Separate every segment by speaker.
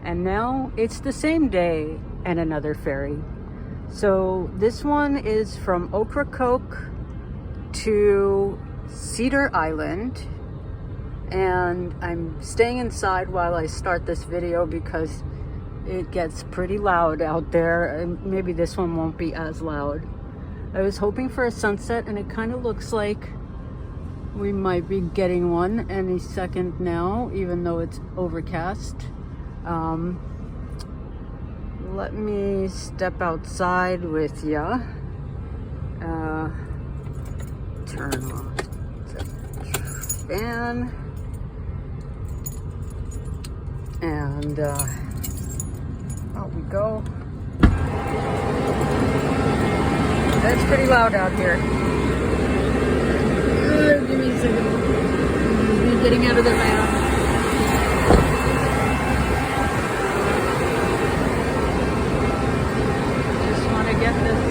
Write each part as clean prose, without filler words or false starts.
Speaker 1: And now it's the same day and another ferry. So this one is from Ocracoke to Cedar Island, and I'm staying inside while I start this video because it gets pretty loud out there, and maybe this one won't be as loud. I was hoping for a sunset, and it kind of looks like we might be getting one any second now, even though it's overcast. Let me step outside with ya. Turn on the fan. And out we go. That's pretty loud out here. Give me a second. I'm getting out of the van. Get this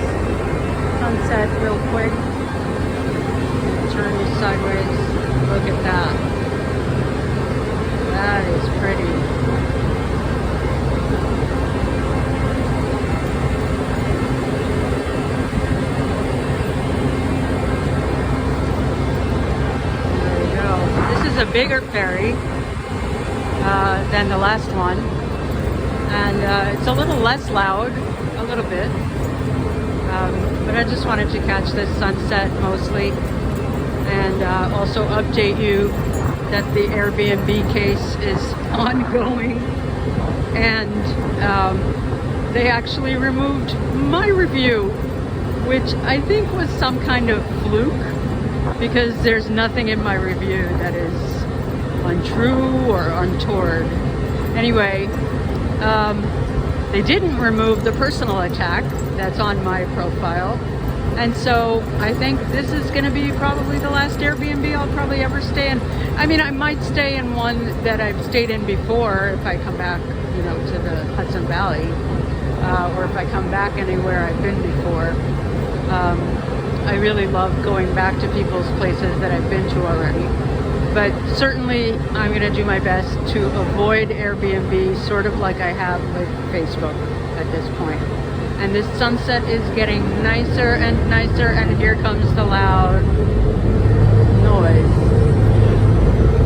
Speaker 1: sunset real quick. Turn you sideways. Look at that. That is pretty. There we go. This is a bigger ferry than the last one, and it's a little less loud, a little bit. But I just wanted to catch this sunset mostly, and also update you that the Airbnb case is ongoing, and they actually removed my review, which I think was some kind of fluke, because there's nothing in my review that is untrue or untoward. Anyway, they didn't remove the personal attack that's on my profile, and so I think this is going to be probably the last Airbnb I'll probably ever stay in. I mean, I might stay in one that I've stayed in before if I come back, you know, to the Hudson Valley, or if I come back anywhere I've been before. I really love going back to people's places that I've been to already, but certainly I'm going to do my best to avoid Airbnb, sort of like I have with Facebook at this point. And this sunset is getting nicer and nicer, and here comes the loud noise.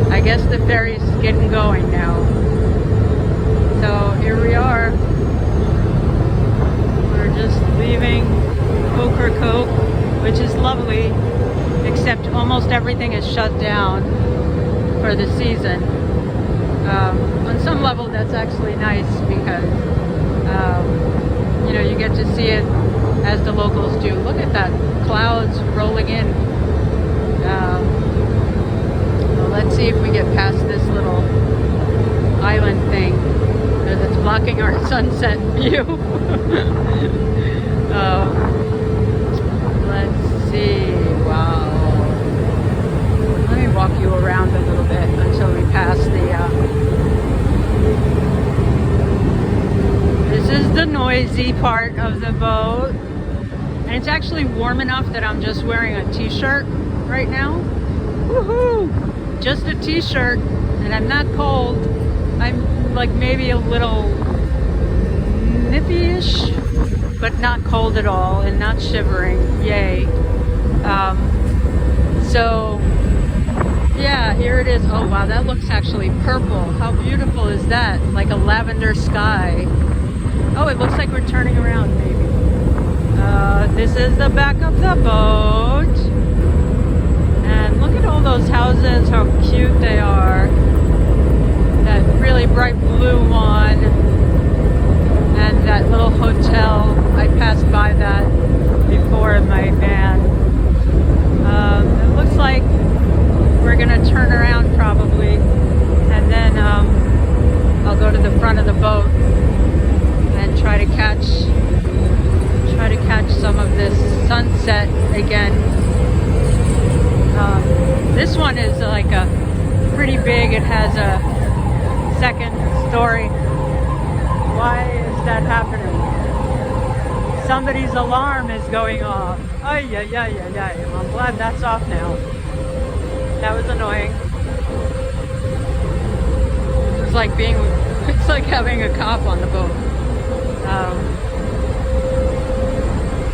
Speaker 1: I guess the ferry's getting going now. So here we are. We're just leaving Ocracoke, which is lovely, except almost everything is shut down for the season. On some level that's actually nice, because you know, you get to see it as the locals do. Look at that, clouds rolling in. Well, let's see if we get past this little island thing that's blocking our sunset view. Let's see. Wow. Let me walk you around a little bit until we pass the this is the noisy part of the boat, and it's actually warm enough that I'm just wearing a t-shirt right now. Woohoo! Just a t-shirt, and I'm not cold. I'm like maybe a little nippy-ish, but not cold at all, and not shivering. Yay. So yeah, here it is. Oh wow, that looks actually purple. How beautiful is that? Like a lavender sky. Oh, it looks like we're turning around, maybe. This is the back of the boat. And look at all those houses, how cute they are. That really bright blue one. And that little hotel. I passed by that before in my van. It looks like we're going to turn around probably. And then I'll go to the front of the boat and try to catch some of this sunset again. This one is like a pretty big. It has a second story. Why is that happening? Somebody's alarm is going off. Ay, ay, ay, ay, ay. I'm glad that's off now. That was annoying. It was like being It's like having a cop on the boat.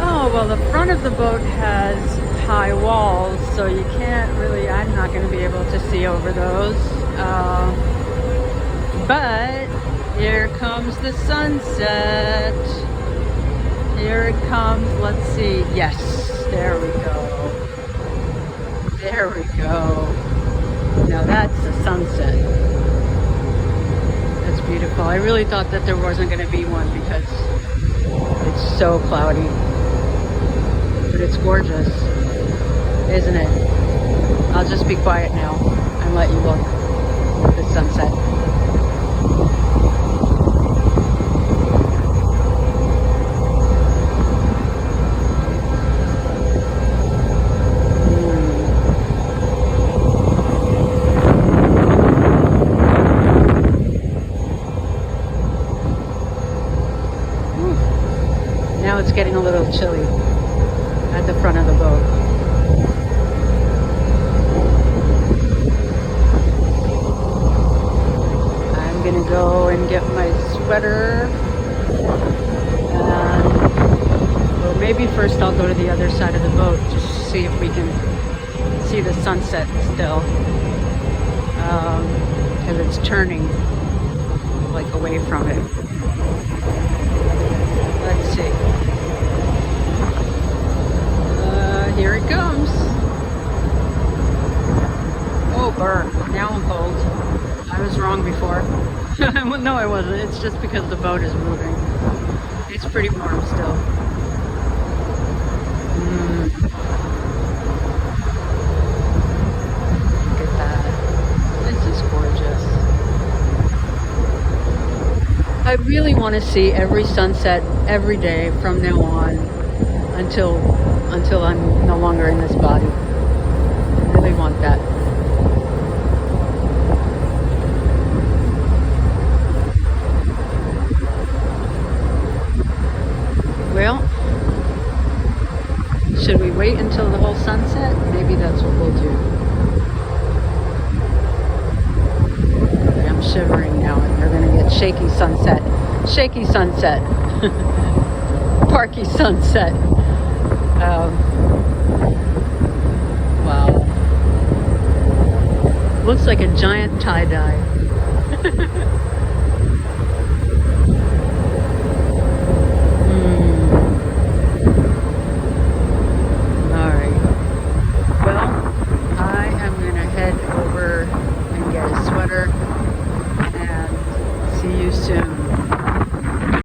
Speaker 1: Oh, well, the front of the boat has high walls, so you can't really, I'm not going to be able to see over those. But here comes the sunset. Here it comes. Let's see. Yes, there we go. There we go. Now that's the sunset. That's beautiful. I really thought that there wasn't going to be one because it's so cloudy. But it's gorgeous, isn't it? I'll just be quiet now and let you look at the sunset. Now it's getting a little chilly at the front of the boat. I'm gonna go and get my sweater, and well, maybe first I'll go to the other side of the boat just to see if we can see the sunset still, because it's turning like away from it. Let's see. Here it comes. Oh, burn. Now I'm cold. I was wrong before. No, I wasn't. It's just because the boat is moving. It's pretty warm still. Look at that. This is gorgeous. I really want to see every sunset every day from now on until I'm no longer in this body. I really want that. Well, should we wait until the whole sunset? Maybe that's what we'll do. But I'm shivering now, and you're going to get shaky sunset. Shaky sunset. Parky sunset. Wow. Looks like a giant tie-dye. Alright. Well, I am going to head over and get a sweater, and see you soon.